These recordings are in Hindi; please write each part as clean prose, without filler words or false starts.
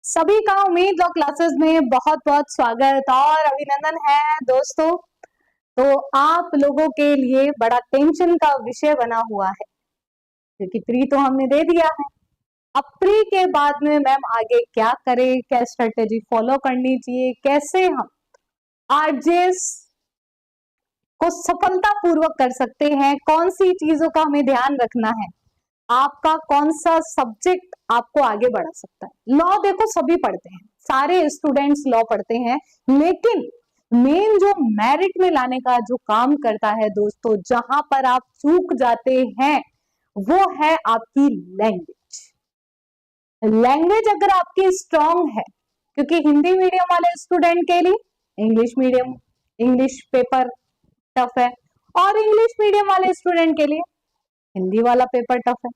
सभी का उम्मीद और क्लासेस में बहुत बहुत स्वागत और अभिनंदन है दोस्तों। तो आप लोगों के लिए बड़ा टेंशन का विषय बना हुआ है क्योंकि प्री तो हमने दे दिया है। अब प्री के बाद में मैम आगे क्या करें, क्या स्ट्रेटेजी फॉलो करनी चाहिए, कैसे हम आरजेएस को सफलता पूर्वक कर सकते हैं, कौन सी चीजों का हमें ध्यान रखना है, आपका कौन सा सब्जेक्ट आपको आगे बढ़ा सकता है। लॉ देखो सभी पढ़ते हैं, सारे स्टूडेंट्स लॉ पढ़ते हैं, लेकिन मेन जो मेरिट में लाने का जो काम करता है दोस्तों, जहां पर आप चूक जाते हैं वो है आपकी लैंग्वेज। लैंग्वेज अगर आपकी स्ट्रांग है, क्योंकि हिंदी मीडियम वाले स्टूडेंट के लिए इंग्लिश पेपर टफ है और इंग्लिश मीडियम वाले स्टूडेंट के लिए हिंदी वाला पेपर टफ है।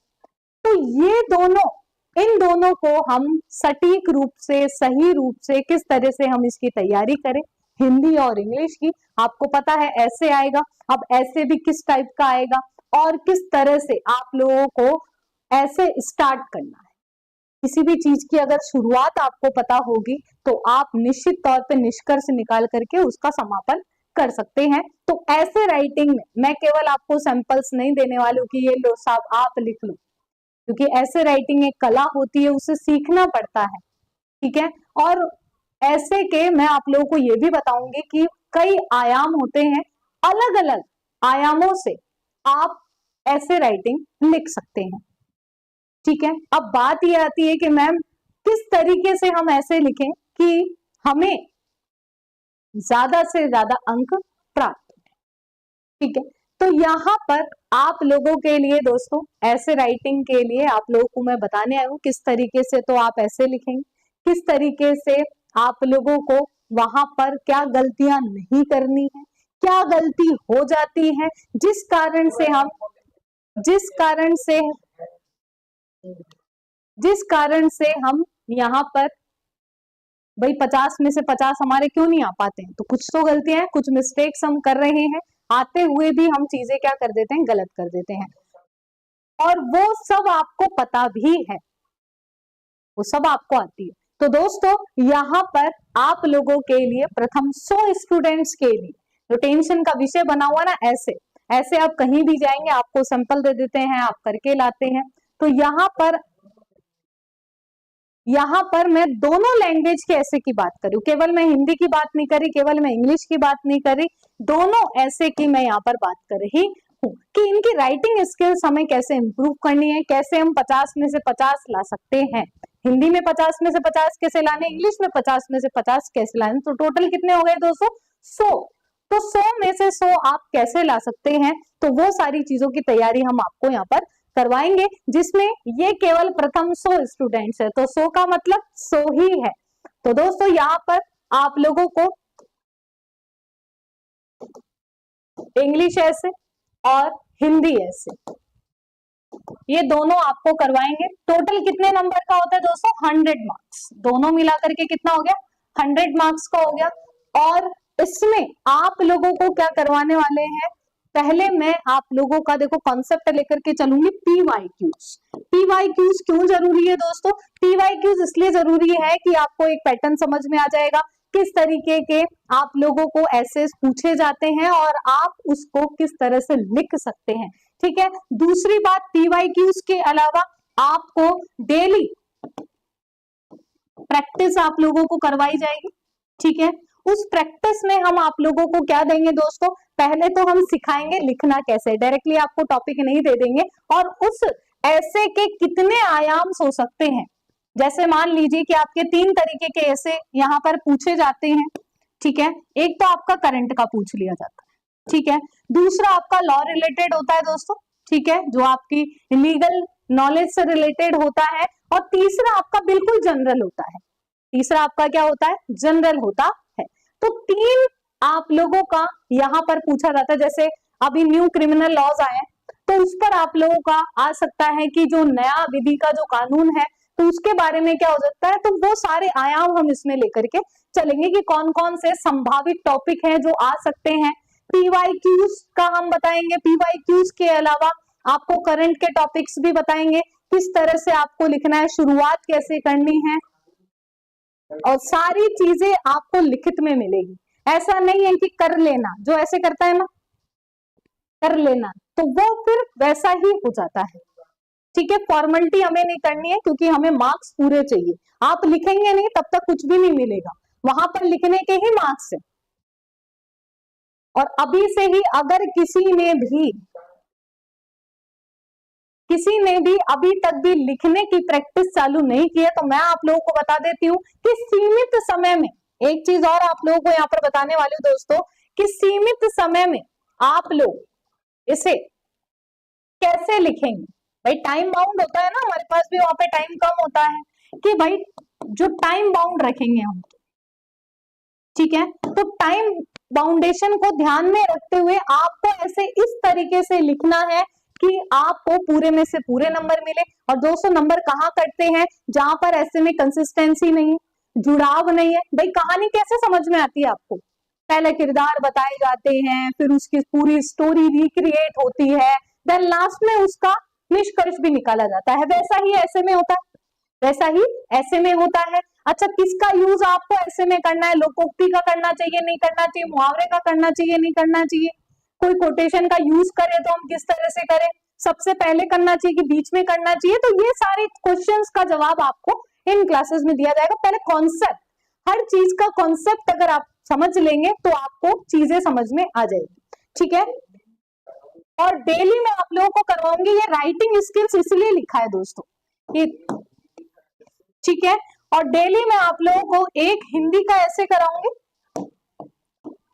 तो ये दोनों, इन दोनों को हम सटीक रूप से, सही रूप से किस तरह से हम इसकी तैयारी करें, हिंदी और इंग्लिश की। आपको पता है ऐसे आएगा, अब ऐसे भी किस टाइप का आएगा और किस तरह से आप लोगों को ऐसे स्टार्ट करना है। किसी भी चीज की अगर शुरुआत आपको पता होगी तो आप निश्चित तौर पे निष्कर्ष निकाल करके उसका समापन कर सकते हैं। तो ऐसे राइटिंग में मैं केवल आपको सैंपल्स नहीं देने वाली हूँ कि ये लो साहब आप लिख लो, क्योंकि ऐसे राइटिंग एक कला होती है, उसे सीखना पड़ता है, ठीक है। और ऐसे के मैं आप लोगों को ये भी बताऊंगी कि कई आयाम होते हैं, अलग अलग आयामों से आप ऐसे राइटिंग लिख सकते हैं, ठीक है। अब बात ये आती है कि मैम किस तरीके से हम ऐसे लिखें कि हमें ज्यादा से ज्यादा अंक प्राप्त हो, ठीक है। तो यहाँ पर आप लोगों के लिए दोस्तों, ऐसे राइटिंग के लिए आप लोगों को मैं बताने आई हूँ किस तरीके से तो आप ऐसे लिखेंगे, किस तरीके से आप लोगों को वहां पर क्या गलतियां नहीं करनी है, क्या गलती हो जाती है जिस कारण से हम यहाँ पर भाई 50 में से 50 हमारे क्यों नहीं आ पाते हैं। तो कुछ तो गलतियां हैं, कुछ मिस्टेक्स हम कर रहे हैं, आते हुए भी हम चीजें क्या कर देते हैं, गलत कर देते हैं, और वो सब आपको पता भी है, वो सब आपको आती है। तो दोस्तों यहाँ पर आप लोगों के लिए प्रथम 100 स्टूडेंट्स के लिए जो टेंशन का विषय बना हुआ ना, ऐसे आप कहीं भी जाएंगे आपको सैंपल दे देते हैं, आप करके लाते हैं। तो यहाँ पर मैं दोनों लैंग्वेज के ऐसे की बात करूं, केवल मैं हिंदी की बात नहीं करी, केवल मैं इंग्लिश की बात नहीं करी, दोनों ऐसे की मैं यहाँ पर बात कर रही हूँ कि इनकी राइटिंग स्किल्स हमें कैसे इंप्रूव करनी है, कैसे हम 50 में से 50 ला सकते हैं। हिंदी में 50 में से 50 कैसे लाने, इंग्लिश में 50 में से 50 कैसे लाने। तो टोटल कितने हो गए दोस्तों, 100। तो 100 में से 100 आप कैसे ला सकते हैं, तो वो सारी चीजों की तैयारी हम आपको यहाँ पर करवाएंगे, जिसमें ये केवल प्रथम 100 स्टूडेंट्स है। तो 100 का मतलब 100 ही है। तो दोस्तों यहाँ पर आप लोगों को इंग्लिश ऐसे और हिंदी ऐसे, ये दोनों आपको करवाएंगे। टोटल कितने नंबर का होता है दोस्तों, 100 मार्क्स, दोनों मिलाकर के कितना हो गया, 100 मार्क्स का हो गया। और इसमें आप लोगों को क्या करवाने वाले हैं, पहले मैं आप लोगों का देखो कॉन्सेप्ट लेकर के चलूंगी, पीवाईक्यूज। पीवाईक्यूज क्यों जरूरी है दोस्तों, पीवाईक्यूज इसलिए जरूरी है कि आपको एक पैटर्न समझ में आ जाएगा, किस तरीके के आप लोगों को ऐसे पूछे जाते हैं और आप उसको किस तरह से लिख सकते हैं, ठीक है। दूसरी बात, पीवाईक्यूज के अलावा आपको डेली प्रैक्टिस आप लोगों को करवाई जाएगी, ठीक है। उस प्रैक्टिस में हम आप लोगों को क्या देंगे दोस्तों, पहले तो हम सिखाएंगे लिखना कैसे, डायरेक्टली आपको टॉपिक नहीं दे देंगे, और उस ऐसे के कितने आयाम हो सकते हैं। जैसे मान लीजिए कि आपके 3 तरीके के ऐसे यहाँ पर पूछे जाते हैं, ठीक है। एक तो आपका करंट का पूछ लिया जाता है, ठीक है। दूसरा आपका लॉ रिलेटेड होता है दोस्तों, ठीक है, जो आपकी लीगल नॉलेज से रिलेटेड होता है। और तीसरा आपका बिल्कुल जनरल होता है, तीसरा आपका क्या होता है, जनरल होता है। तो 3 आप लोगों का यहाँ पर पूछा जाता है। जैसे अभी न्यू क्रिमिनल लॉज आए तो उस पर आप लोगों का आ सकता है कि जो नया विधि का जो कानून है तो उसके बारे में क्या हो सकता है। तो वो सारे आयाम हम इसमें लेकर के चलेंगे कि कौन कौन से संभावित टॉपिक हैं जो आ सकते हैं। पीवाईक्यूज का हम बताएंगे, पीवाईक्यूज के अलावा आपको करंट के टॉपिक्स भी बताएंगे, किस तरह से आपको लिखना है, शुरुआत कैसे करनी है, और सारी चीजें आपको लिखित में मिलेगी। ऐसा नहीं है कि कर लेना, जो ऐसे करता है ना कर लेना, तो वो फिर वैसा ही हो जाता है। ठीक है, फॉर्मेलिटी हमें नहीं करनी है क्योंकि हमें मार्क्स पूरे चाहिए। आप लिखेंगे नहीं तब तक कुछ भी नहीं मिलेगा, वहां पर लिखने के ही मार्क्स है। और अभी से ही अगर किसी ने भी अभी तक भी लिखने की प्रैक्टिस चालू नहीं की है, तो मैं आप लोगों को बता देती हूँ कि सीमित समय में, एक चीज और आप लोगों को यहाँ पर बताने वाली हूँ दोस्तों, कि सीमित समय में आप लोग इसे कैसे लिखेंगे। भाई टाइम बाउंड होता है ना, हमारे पास भी वहां पे टाइम कम होता है, कि भाई जो टाइम बाउंड रखेंगे हम, ठीक है, तो टाइम बाउंडेशन को ध्यान में रखते हुए आपको ऐसे इस तरीके से लिखना है कि आपको पूरे में से पूरे नंबर मिले। और दोस्तों नंबर कहाँ कटते हैं, जहां पर ऐसे में कंसिस्टेंसी नहीं है, जुड़ाव नहीं है। भाई कहानी कैसे समझ में आती है आपको, पहले किरदार बताए जाते हैं, फिर उसकी पूरी स्टोरी रिक्रिएट होती है, देन लास्ट में उसका निष्कर्ष भी निकाला जाता है। वैसा ही ऐसे में होता है, वैसा ही ऐसे में होता है। अच्छा, किसका यूज आपको ऐसे में करना है, लोकोक्ति का करना चाहिए नहीं करना चाहिए, मुहावरे का करना चाहिए नहीं करना चाहिए, कोई कोटेशन का यूज करे तो हम किस तरह से करें, सबसे पहले करना चाहिए कि बीच में करना चाहिए, तो ये सारे क्वेश्चंस का जवाब आपको इन क्लासेस में दिया जाएगा। पहले कॉन्सेप्ट, हर चीज का कॉन्सेप्ट अगर आप समझ लेंगे तो आपको चीजें समझ में आ जाएगी। ठीक है, और डेली मैं आप लोगों को करवाऊंगी, ये राइटिंग स्किल्स इसलिए लिखा है दोस्तों, ये ठीक है, और डेली मैं आप लोगों को एक हिंदी का ऐसे कराऊंगी,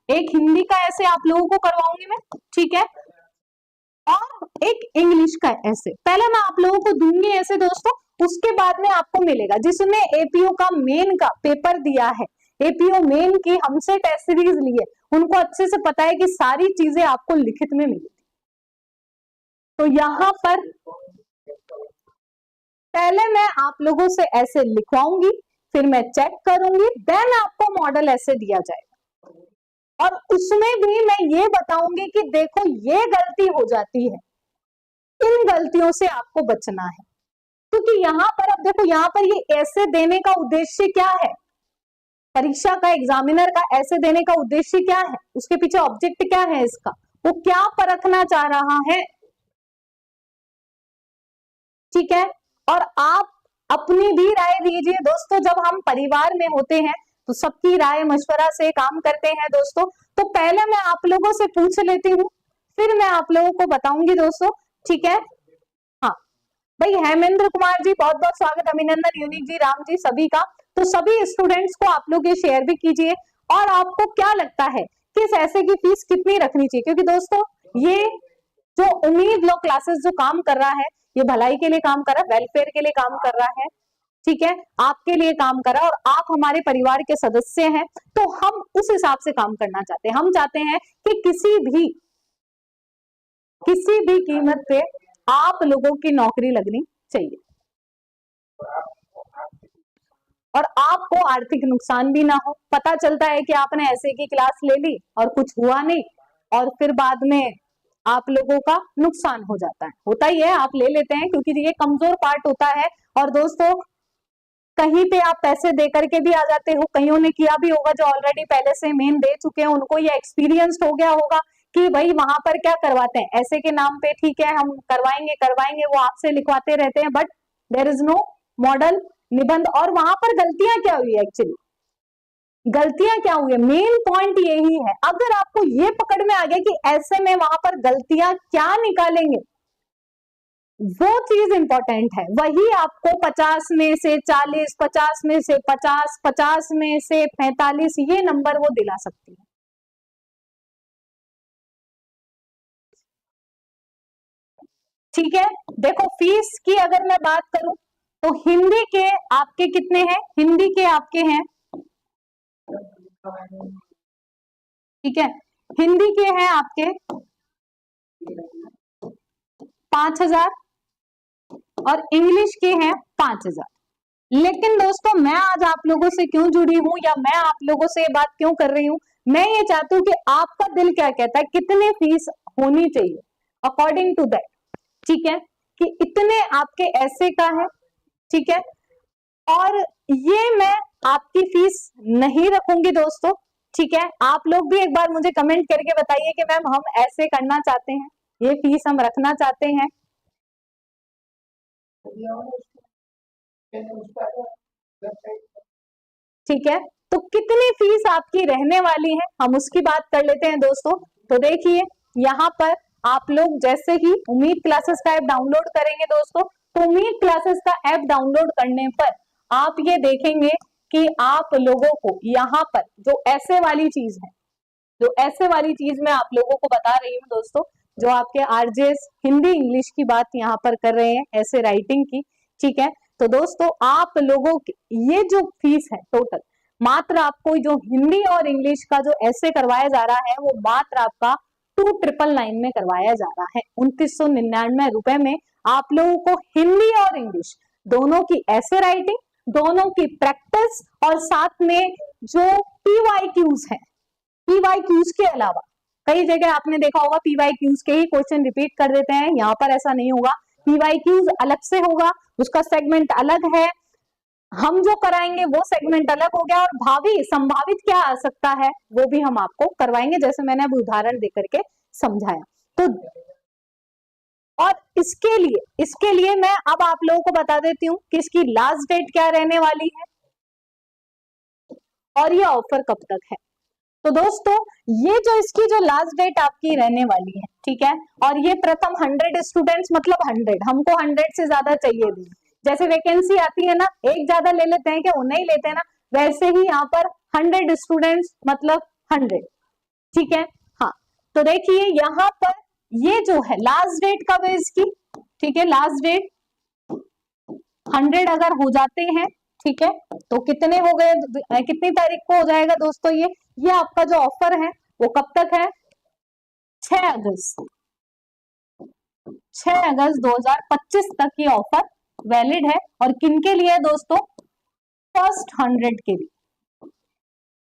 एक हिंदी का ऐसे आप लोगों को करवाऊंगी मैं, ठीक है, और एक इंग्लिश का ऐसे। पहले मैं आप लोगों को दूंगी ऐसे दोस्तों, उसके बाद में आपको मिलेगा जिसने एपीओ का मेन का पेपर दिया है, एपीओ मेन की हमसे टेस्ट सीरीज ली है, उनको अच्छे से पता है कि सारी चीजें आपको लिखित में मिलेगी। तो यहां पर पहले मैं आप लोगों से ऐसे लिखवाऊंगी, फिर मैं चेक करूंगी, देन आपको मॉडल ऐसे दिया जाएगा। और उसमें भी मैं ये बताऊंगी कि देखो ये गलती हो जाती है, इन गलतियों से आपको बचना है। क्योंकि यहां पर अब देखो, यहां पर ये ऐसे देने का उद्देश्य क्या है, परीक्षा का, एग्जामिनर का ऐसे देने का उद्देश्य क्या है, उसके पीछे ऑब्जेक्ट क्या है इसका, वो क्या परखना चाह रहा है। ठीक है, और आप अपनी भी राय दीजिए दोस्तों, जब हम परिवार में होते हैं तो सबकी राय मशवरा से काम करते हैं दोस्तों। तो पहले मैं आप लोगों से पूछ लेती हूँ, फिर मैं आप लोगों को बताऊंगी दोस्तों। ठीक है, हाँ भाई, हेमेंद्र कुमार जी बहुत बहुत स्वागत, अभिनंदन, यूनिक जी, राम जी, सभी का। तो सभी स्टूडेंट्स को आप लोग ये शेयर भी कीजिए। और आपको क्या लगता है कि इस ऐसे की फीस कितनी रखनी चाहिए, क्योंकि दोस्तों ये जो उम्मीद लो क्लासेस जो काम कर रहा है, ये भलाई के लिए काम कर रहा है, वेलफेयर के लिए काम कर रहा है, ठीक है, आपके लिए काम कर रहा है, और आप हमारे परिवार के सदस्य हैं, तो हम उस हिसाब से काम करना चाहते हैं। हम चाहते हैं कि किसी भी कीमत पे आप लोगों की नौकरी लगनी चाहिए, और आपको आर्थिक नुकसान भी ना हो। पता चलता है कि आपने ऐसे की क्लास ले ली और कुछ हुआ नहीं, और फिर बाद में आप लोगों का नुकसान हो जाता है, होता ही है, आप ले लेते हैं क्योंकि ये कमजोर पार्ट होता है। और दोस्तों कहीं पे आप पैसे दे करके भी आ जाते हो, कईयों ने किया भी होगा, जो ऑलरेडी पहले से मेन दे चुके हैं, उनको ये एक्सपीरियंस हो गया होगा कि भाई वहां पर क्या करवाते हैं, ऐसे के नाम पे ठीक है हम करवाएंगे, वो आपसे लिखवाते रहते हैं, but there is no model निबंध। और वहां पर गलतियां क्या हुई, एक्चुअली गलतियां क्या हुई है, मेन पॉइंट यही है। अगर आपको ये पकड़ में आ गया कि ऐसे में वहां पर गलतियां क्या निकालेंगे, वो चीज इंपॉर्टेंट है, वही आपको 50 में से 40, 50 में से 50, 50 में से 45, ये नंबर वो दिला सकती है। ठीक है, देखो फीस की अगर मैं बात करूं तो हिंदी के आपके कितने हैं, हिंदी के आपके हैं, ठीक है, हिंदी के हैं आपके 5,000 और इंग्लिश के हैं 5,000। लेकिन दोस्तों मैं आज आप लोगों से क्यों जुड़ी हूं, या मैं आप लोगों से ये बात क्यों कर रही हूं, मैं ये चाहती हूं कि आपका दिल क्या कहता है, कितने फीस होनी चाहिए अकॉर्डिंग टू दैट। ठीक है, कि इतने आपके ऐसे का है, ठीक है, और ये मैं आपकी फीस नहीं रखूंगी दोस्तों, ठीक है। आप लोग भी एक बार मुझे कमेंट करके बताइए कि मैम हम ऐसे करना चाहते हैं, ये फीस हम रखना चाहते हैं। ठीक है, तो कितनी फीस आपकी रहने वाली है हम उसकी बात कर लेते हैं दोस्तों। तो देखिए यहाँ पर आप लोग जैसे ही उम्मीद क्लासेस का ऐप डाउनलोड करेंगे दोस्तों, तो उम्मीद क्लासेस का ऐप डाउनलोड करने पर आप ये देखेंगे कि आप लोगों को यहाँ पर जो ऐसे वाली चीज है, जो ऐसे वाली चीज मैं आप लोगों को बता रही हूँ दोस्तों, जो आपके आरजेस हिंदी इंग्लिश की बात यहाँ पर कर रहे हैं ऐसे राइटिंग की, ठीक है। तो दोस्तों आप लोगों की ये जो फीस है टोटल, मात्र आपको जो हिंदी और इंग्लिश का जो ऐसे करवाया जा रहा है वो मात्र आपका 2999 में करवाया जा रहा है। 2999 रुपए में आप लोगों को हिंदी और इंग्लिश दोनों की ऐसे राइटिंग, दोनों की प्रैक्टिस और साथ में जो पीवाईक्यूज है, पीवाईक्यूज के अलावा कई जगह आपने देखा होगा पीवाईक्यूज के ही क्वेश्चन रिपीट कर देते हैं, यहाँ पर ऐसा नहीं होगा। पीवाईक्यूज अलग से होगा, उसका सेगमेंट अलग है, हम जो कराएंगे वो सेगमेंट अलग हो गया, और भावी संभावित क्या आ सकता है वो भी हम आपको करवाएंगे, जैसे मैंने अभी उदाहरण देकर के समझाया। तो और इसके लिए मैं अब आप लोगों को बता देती हूँ कि इसकी लास्ट डेट क्या रहने वाली है और ये ऑफर कब तक है। तो दोस्तों ये जो इसकी जो लास्ट डेट आपकी रहने वाली है, ठीक है, और ये प्रथम 100 स्टूडेंट्स मतलब 100, हमको 100 से ज्यादा चाहिए भी, जैसे वैकेंसी आती है ना, एक ज्यादा ले लेते हैं क्या, वो नहीं लेते हैं ना, वैसे ही यहाँ पर 100 स्टूडेंट्स मतलब 100, ठीक है। हाँ, तो देखिए यहाँ पर ये जो है लास्ट डेट कब है इसकी, ठीक है, लास्ट डेट 100 अगर हो जाते हैं, ठीक है, तो कितने हो गए, कितनी तारीख को हो जाएगा दोस्तों, ये आपका जो ऑफर है वो कब तक है, 6 अगस्त, 6 अगस्त 2025 तक ये ऑफर वैलिड है। और किनके लिए है दोस्तों, फर्स्ट 100 के लिए,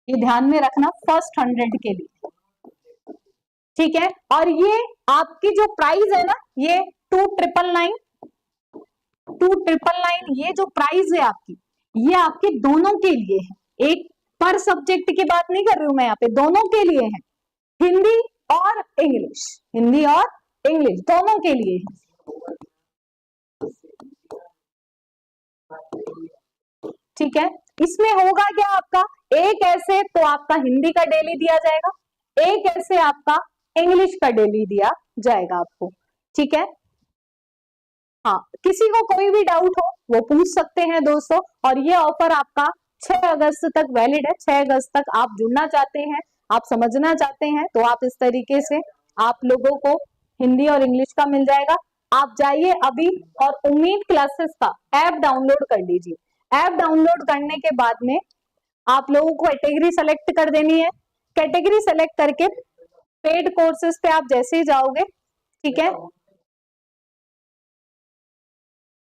ये ध्यान में रखना, फर्स्ट 100 के लिए, ठीक है। और ये आपकी जो प्राइस है ना, ये 2999 ये जो प्राइस है आपकी, ये आपके दोनों के लिए है, एक पर सब्जेक्ट की बात नहीं कर रही हूं मैं, यहाँ पे दोनों के लिए है, हिंदी और इंग्लिश, हिंदी और इंग्लिश दोनों के लिए है, ठीक है। इसमें होगा क्या आपका, एक ऐसे तो आपका हिंदी का डेली दिया जाएगा, एक ऐसे आपका इंग्लिश का डेली दिया जाएगा आपको, ठीक है। हाँ, किसी को कोई भी डाउट हो वो पूछ सकते हैं दोस्तों, और ये ऑफर आपका 6 अगस्त तक वैलिड है। 6 अगस्त तक आप जुड़ना चाहते हैं, आप समझना चाहते हैं, तो आप इस तरीके से आप लोगों को हिंदी और इंग्लिश का मिल जाएगा। आप जाइए अभी और उम्मीद क्लासेस का ऐप डाउनलोड कर लीजिए। ऐप डाउनलोड करने के बाद में आप लोगों को कैटेगरी सेलेक्ट कर देनी है, कैटेगरी सेलेक्ट करके पेड कोर्सेज पे आप जैसे ही जाओगे, ठीक है,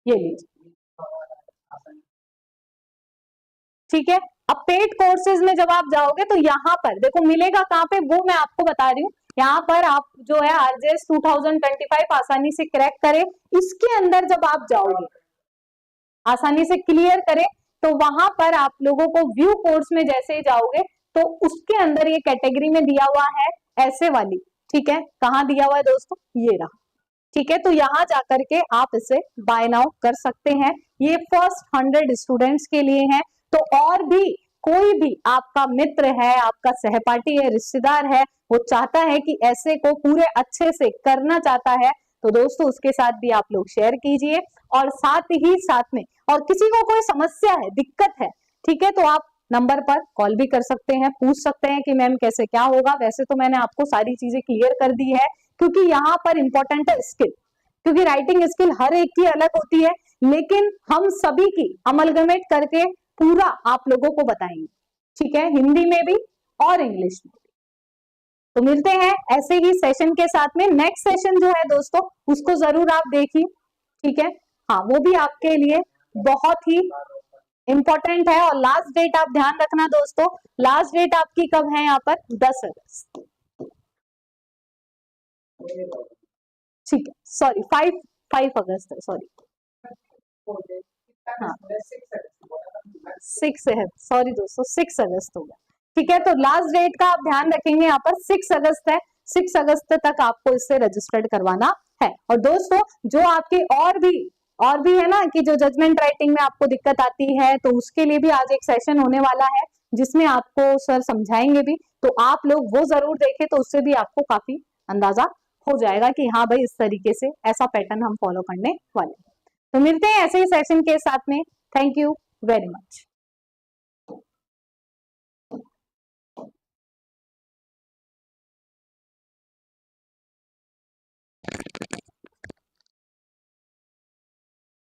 ये लीजिए, ठीक है। अब पेड कोर्सेज में जब आप जाओगे तो यहाँ पर देखो मिलेगा कहाँ पे, वो मैं आपको बता रही हूँ। यहाँ पर आप जो है आरजेएस 2025 आसानी से क्रैक करें, इसके अंदर जब आप जाओगे आसानी से क्लियर करें, तो वहां पर आप लोगों को व्यू कोर्स में जैसे ही जाओगे तो उसके अंदर ये कैटेगरी में दिया हुआ है ऐसे वाली, ठीक है, कहाँ दिया हुआ है दोस्तों, ये रहा, ठीक है। तो यहाँ जाकर के आप इसे बाय नाउ कर सकते हैं, ये फर्स्ट 100 स्टूडेंट्स के लिए है। तो और भी कोई भी आपका मित्र है, आपका सहपाठी है, रिश्तेदार है, वो चाहता है कि ऐसे को पूरे अच्छे से करना चाहता है, तो दोस्तों उसके साथ भी आप लोग शेयर कीजिए, और साथ ही साथ में और किसी को कोई समस्या है, दिक्कत है, ठीक है, तो आप नंबर पर कॉल भी कर सकते हैं, पूछ सकते हैं कि मैम कैसे क्या होगा। वैसे तो मैंने आपको सारी चीजें क्लियर कर दी है, क्योंकि यहाँ पर इंपॉर्टेंट है स्किल, क्योंकि राइटिंग स्किल हर एक की अलग होती है, लेकिन हम सभी की अमलगमेट करके पूरा आप लोगों को बताएंगे, ठीक है, हिंदी में भी और इंग्लिश में। तो मिलते हैं ऐसे ही सेशन के साथ में, नेक्स्ट सेशन जो है दोस्तों उसको जरूर आप देखिए, ठीक है। हाँ, वो भी आपके लिए बहुत ही इंपॉर्टेंट है। और लास्ट डेट आप ध्यान रखना दोस्तों, लास्ट डेट आपकी कब है यहाँ पर, 10 अगस्त, ठीक है, सॉरी 5 अगस्त है, सॉरी हाँ 6 है, सॉरी दोस्तों 6 अगस्त हो गया। ठीक है, तो लास्ट डेट का आप ध्यान रखेंगे, यहाँ पर 6 अगस्त है, 6 अगस्त तक आपको इससे रजिस्टर्ड करवाना है। और दोस्तों जो आपकी और भी है ना कि जो जजमेंट राइटिंग में आपको दिक्कत आती है, तो उसके लिए भी आज एक सेशन होने वाला है जिसमें आपको सर समझाएंगे भी, तो आप लोग वो जरूर देखें, तो उससे भी आपको काफी अंदाजा हो जाएगा कि हाँ भाई इस तरीके से ऐसा पैटर्न हम फॉलो करने वाले हैं। तो मिलते हैं ऐसे ही सेशन के साथ में। Thank you very much.